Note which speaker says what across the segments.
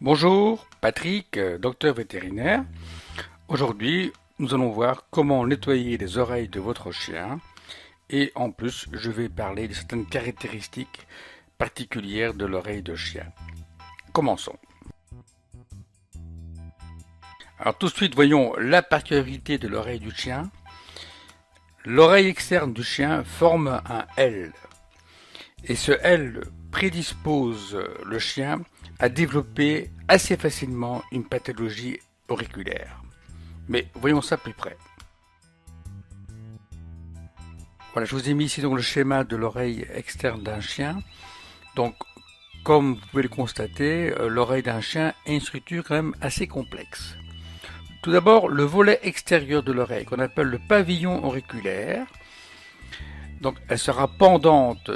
Speaker 1: Bonjour, Patrick, docteur vétérinaire. Aujourd'hui, nous allons voir comment nettoyer les oreilles de votre chien et en plus, je vais parler de certaines caractéristiques particulières de l'oreille de chien. Commençons. Alors tout de suite, voyons la particularité de l'oreille du chien. L'oreille externe du chien forme un L et ce L prédispose le chien à développer assez facilement une pathologie auriculaire. Mais voyons ça plus près. Voilà, je vous ai mis ici donc le schéma de l'oreille externe d'un chien. Donc, comme vous pouvez le constater, l'oreille d'un chien est une structure quand même assez complexe. Tout d'abord, le volet extérieur de l'oreille, qu'on appelle le pavillon auriculaire. Donc, elle sera pendante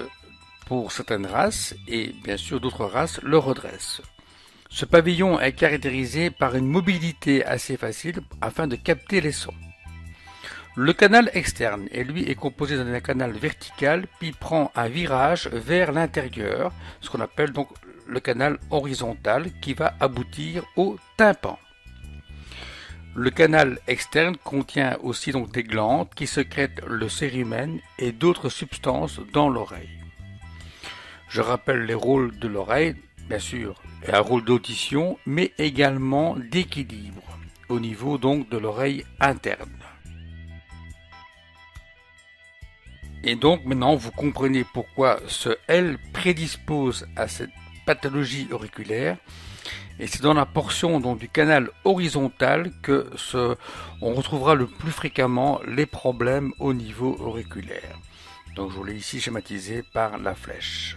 Speaker 1: pour certaines races et bien sûr d'autres races le redressent. Ce pavillon est caractérisé par une mobilité assez facile afin de capter les sons. Le canal externe, lui, est composé d'un canal vertical puis prend un virage vers l'intérieur, ce qu'on appelle donc le canal horizontal qui va aboutir au tympan. Le canal externe contient aussi donc des glandes qui sécrètent le cérumen et d'autres substances dans l'oreille. Je rappelle les rôles de l'oreille, bien sûr, et un rôle d'audition, mais également d'équilibre, au niveau donc de l'oreille interne. Et donc maintenant vous comprenez pourquoi ce L prédispose à cette pathologie auriculaire, et c'est dans la portion donc, du canal horizontal que on retrouvera le plus fréquemment les problèmes au niveau auriculaire. Donc je vous l'ai ici schématisé par la flèche.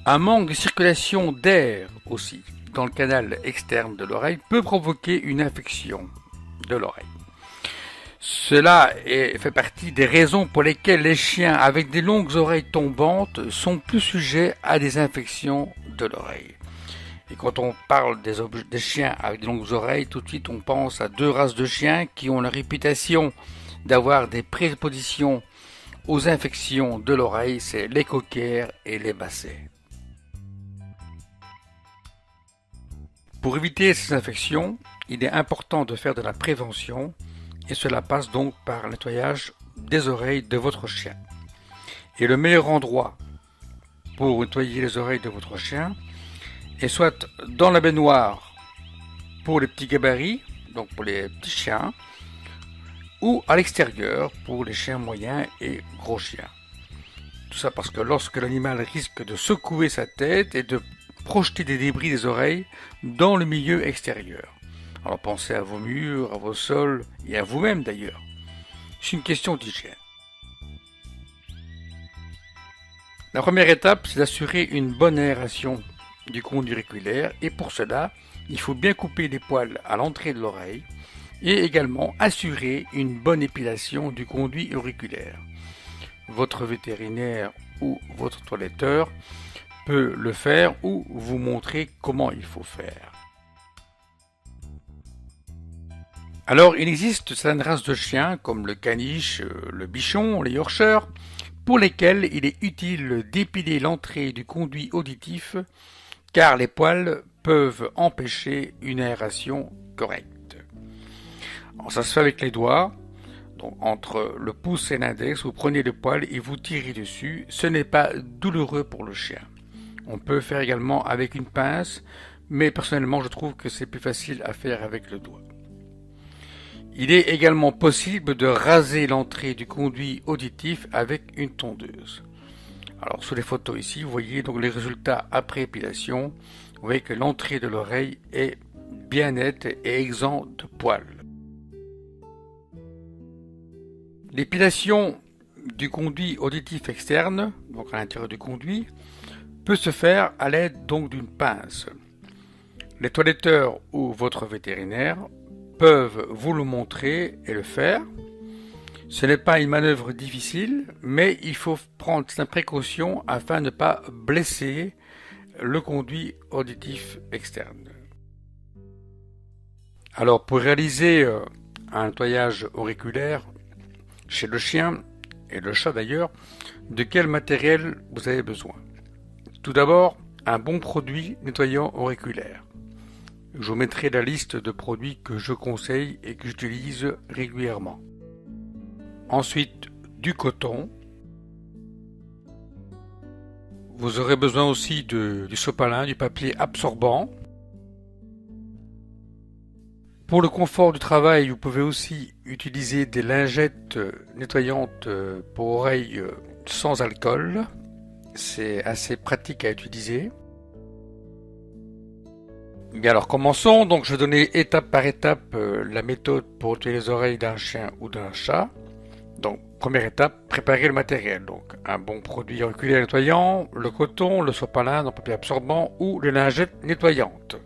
Speaker 1: Un manque de circulation d'air aussi dans le canal externe de l'oreille peut provoquer une infection de l'oreille. Cela fait partie des raisons pour lesquelles les chiens avec des longues oreilles tombantes sont plus sujets à des infections de l'oreille. Et quand on parle des chiens avec des longues oreilles, tout de suite on pense à deux races de chiens qui ont la réputation d'avoir des prédispositions aux infections de l'oreille, c'est les cockers et les bassets. Pour éviter ces infections, il est important de faire de la prévention et cela passe donc par le nettoyage des oreilles de votre chien. Et le meilleur endroit pour nettoyer les oreilles de votre chien est soit dans la baignoire pour les petits gabarits, donc pour les petits chiens, ou à l'extérieur pour les chiens moyens et gros chiens. Tout ça parce que lorsque l'animal risque de secouer sa tête et de projeter des débris des oreilles dans le milieu extérieur. Alors pensez à vos murs, à vos sols et à vous-même d'ailleurs. C'est une question d'hygiène. La première étape, c'est d'assurer une bonne aération du conduit auriculaire et pour cela, il faut bien couper les poils à l'entrée de l'oreille et également assurer une bonne épilation du conduit auriculaire. Votre vétérinaire ou votre toiletteur peut le faire ou vous montrer comment il faut faire. Alors, il existe certaines races de chiens comme le caniche, le bichon, les yorkshire, pour lesquels il est utile d'épiler l'entrée du conduit auditif car les poils peuvent empêcher une aération correcte. Alors, ça se fait avec les doigts. Donc, entre le pouce et l'index, vous prenez le poil et vous tirez dessus. Ce n'est pas douloureux pour le chien. On peut faire également avec une pince, mais personnellement je trouve que c'est plus facile à faire avec le doigt. Il est également possible de raser l'entrée du conduit auditif avec une tondeuse. Alors sous les photos ici, vous voyez donc les résultats après épilation. Vous voyez que l'entrée de l'oreille est bien nette et exempte de poils. L'épilation du conduit auditif externe, donc à l'intérieur du conduit, peut se faire à l'aide donc d'une pince. Les toiletteurs ou votre vétérinaire peuvent vous le montrer et le faire. Ce n'est pas une manœuvre difficile, mais il faut prendre certaines précautions afin de ne pas blesser le conduit auditif externe. Alors pour réaliser un nettoyage auriculaire chez le chien et le chat d'ailleurs, de quel matériel vous avez besoin? Tout d'abord, un bon produit nettoyant auriculaire. Je vous mettrai la liste de produits que je conseille et que j'utilise régulièrement. Ensuite, du coton. Vous aurez besoin aussi du sopalin, du papier absorbant. Pour le confort du travail, vous pouvez aussi utiliser des lingettes nettoyantes pour oreilles sans alcool. C'est assez pratique à utiliser. Bien alors commençons, donc je vais donner étape par étape la méthode pour nettoyer les oreilles d'un chien ou d'un chat. Donc première étape, préparer le matériel. Donc un bon produit auriculaire nettoyant, le coton, le sopalin, le papier absorbant ou les lingettes nettoyantes.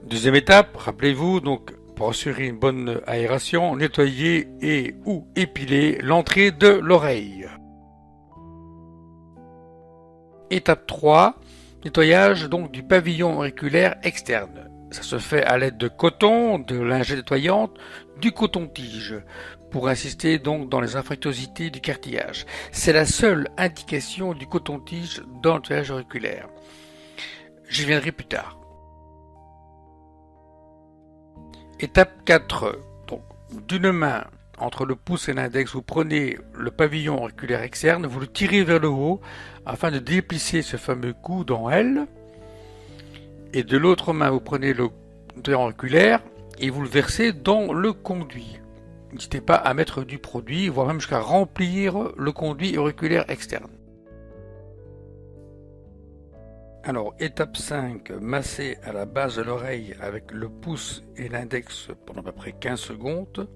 Speaker 1: Deuxième étape, rappelez-vous, donc pour assurer une bonne aération, nettoyer et ou épiler l'entrée de l'oreille. Étape 3, nettoyage donc du pavillon auriculaire externe. Ça se fait à l'aide de coton, de lingettes nettoyantes, du coton-tige, pour insister donc dans les infructuosités du cartilage. C'est la seule indication du coton-tige dans le nettoyage auriculaire. J'y viendrai plus tard. Étape 4. Donc, d'une main, entre le pouce et l'index, vous prenez le pavillon auriculaire externe, vous le tirez vers le haut afin de déplisser ce fameux coude en L. Et de l'autre main, vous prenez le nettoyant auriculaire et vous le versez dans le conduit. N'hésitez pas à mettre du produit, voire même jusqu'à remplir le conduit auriculaire externe. Alors, étape 5, masser à la base de l'oreille avec le pouce et l'index pendant à peu près 15 secondes.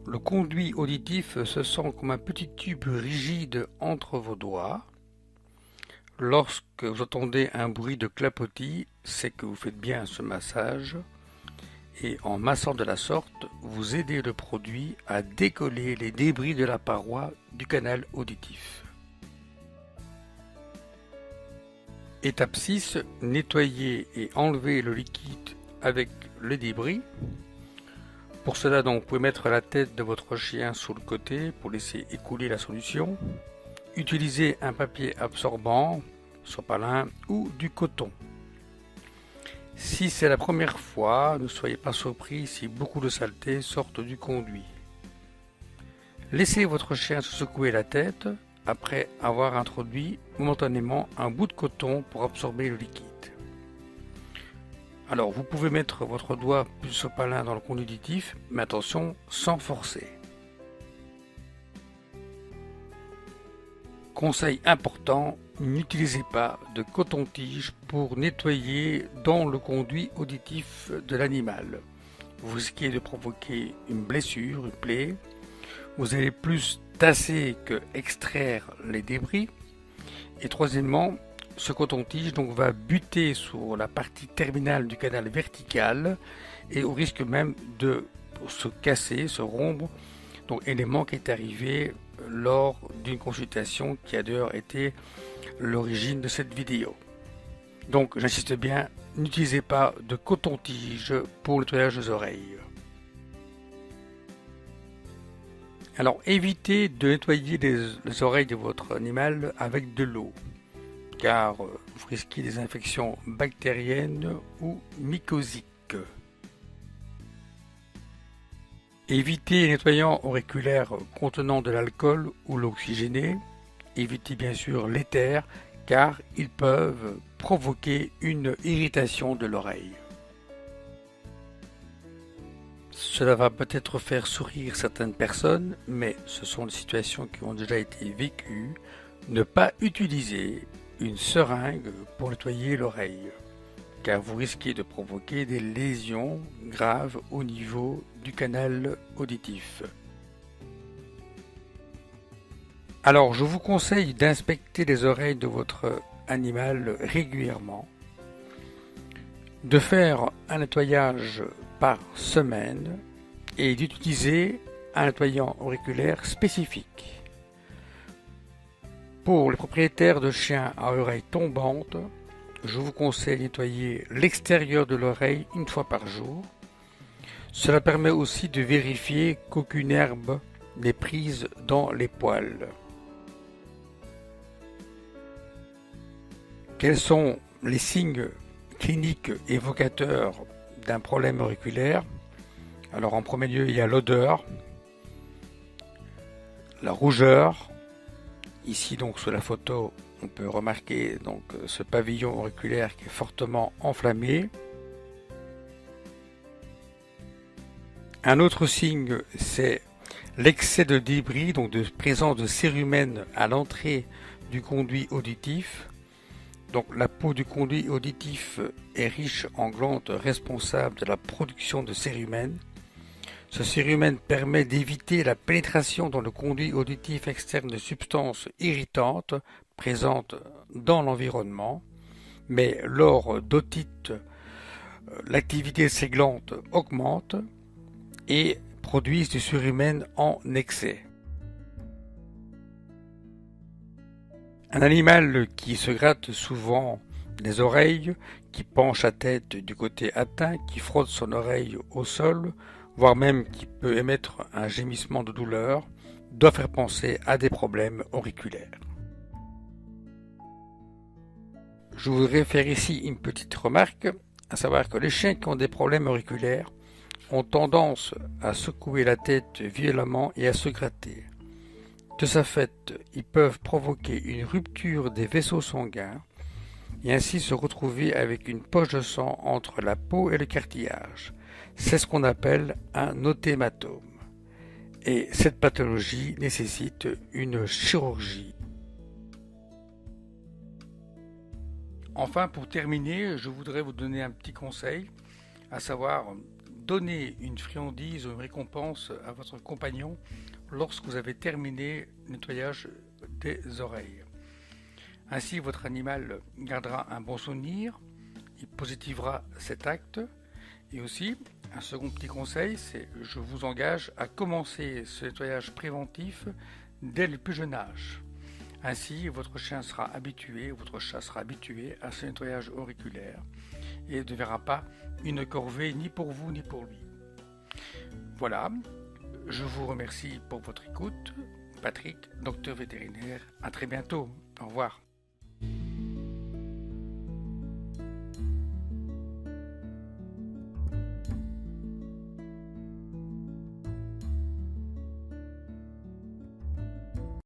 Speaker 1: Le conduit auditif se sent comme un petit tube rigide entre vos doigts. Lorsque vous entendez un bruit de clapotis, c'est que vous faites bien ce massage. Et en massant de la sorte, vous aidez le produit à décoller les débris de la paroi du canal auditif. Étape 6, nettoyer et enlever le liquide avec les débris. Pour cela, donc, vous pouvez mettre la tête de votre chien sous le côté pour laisser écouler la solution. Utilisez un papier absorbant, sopalin ou du coton. Si c'est la première fois, ne soyez pas surpris si beaucoup de saletés sortent du conduit. Laissez votre chien se secouer la tête après avoir introduit momentanément un bout de coton pour absorber le liquide. Alors vous pouvez mettre votre doigt plus sopalin dans le conduit auditif, mais attention, sans forcer. Conseil important, n'utilisez pas de coton-tige pour nettoyer dans le conduit auditif de l'animal. Vous risquez de provoquer une blessure, une plaie. Vous allez plus tasser que extraire les débris. Et troisièmement, ce coton-tige donc va buter sur la partie terminale du canal vertical et au risque même de se casser, se rompre. Donc élément qui est arrivé lors d'une consultation qui a d'ailleurs été l'origine de cette vidéo. Donc j'insiste bien, n'utilisez pas de coton-tige pour le nettoyage des oreilles. Alors évitez de nettoyer les oreilles de votre animal avec de l'eau, car vous risquez des infections bactériennes ou mycosiques. Évitez les nettoyants auriculaires contenant de l'alcool ou l'oxygéné. Évitez bien sûr l'éther, car ils peuvent provoquer une irritation de l'oreille. Cela va peut-être faire sourire certaines personnes, mais ce sont des situations qui ont déjà été vécues. Ne pas utiliser une seringue pour nettoyer l'oreille, car vous risquez de provoquer des lésions graves au niveau du canal auditif. Alors, je vous conseille d'inspecter les oreilles de votre animal régulièrement, de faire un nettoyage par semaine et d'utiliser un nettoyant auriculaire spécifique. Pour les propriétaires de chiens à oreilles tombantes, je vous conseille de nettoyer l'extérieur de l'oreille une fois par jour. Cela permet aussi de vérifier qu'aucune herbe n'est prise dans les poils. Quels sont les signes cliniques évocateurs d'un problème auriculaire? Alors en premier lieu, il y a l'odeur, la rougeur. Ici donc sur la photo, on peut remarquer donc ce pavillon auriculaire qui est fortement enflammé. Un autre signe, c'est l'excès de débris, donc de présence de cérumen à l'entrée du conduit auditif. Donc la peau du conduit auditif est riche en glandes responsables de la production de cérumen. Ce cérumen permet d'éviter la pénétration dans le conduit auditif externe de substances irritantes présentes dans l'environnement. Mais lors d'otite, l'activité de ces glandes augmente et produisent du cérumen en excès. Un animal qui se gratte souvent les oreilles, qui penche la tête du côté atteint, qui frotte son oreille au sol, voire même qui peut émettre un gémissement de douleur, doit faire penser à des problèmes auriculaires. Je voudrais faire ici une petite remarque, à savoir que les chiens qui ont des problèmes auriculaires ont tendance à secouer la tête violemment et à se gratter. De ce fait, ils peuvent provoquer une rupture des vaisseaux sanguins et ainsi se retrouver avec une poche de sang entre la peau et le cartilage. C'est ce qu'on appelle un odématome. Et cette pathologie nécessite une chirurgie. Enfin, pour terminer, je voudrais vous donner un petit conseil, à savoir donner une friandise ou une récompense à votre compagnon lorsque vous avez terminé le nettoyage des oreilles. Ainsi, votre animal gardera un bon souvenir, il positivera cet acte. Et aussi, un second petit conseil, c'est je vous engage à commencer ce nettoyage préventif dès le plus jeune âge. Ainsi, votre chien sera habitué, votre chat sera habitué à ce nettoyage auriculaire et ne verra pas une corvée ni pour vous ni pour lui. Voilà, je vous remercie pour votre écoute. Patrick, docteur vétérinaire, à très bientôt. Au revoir.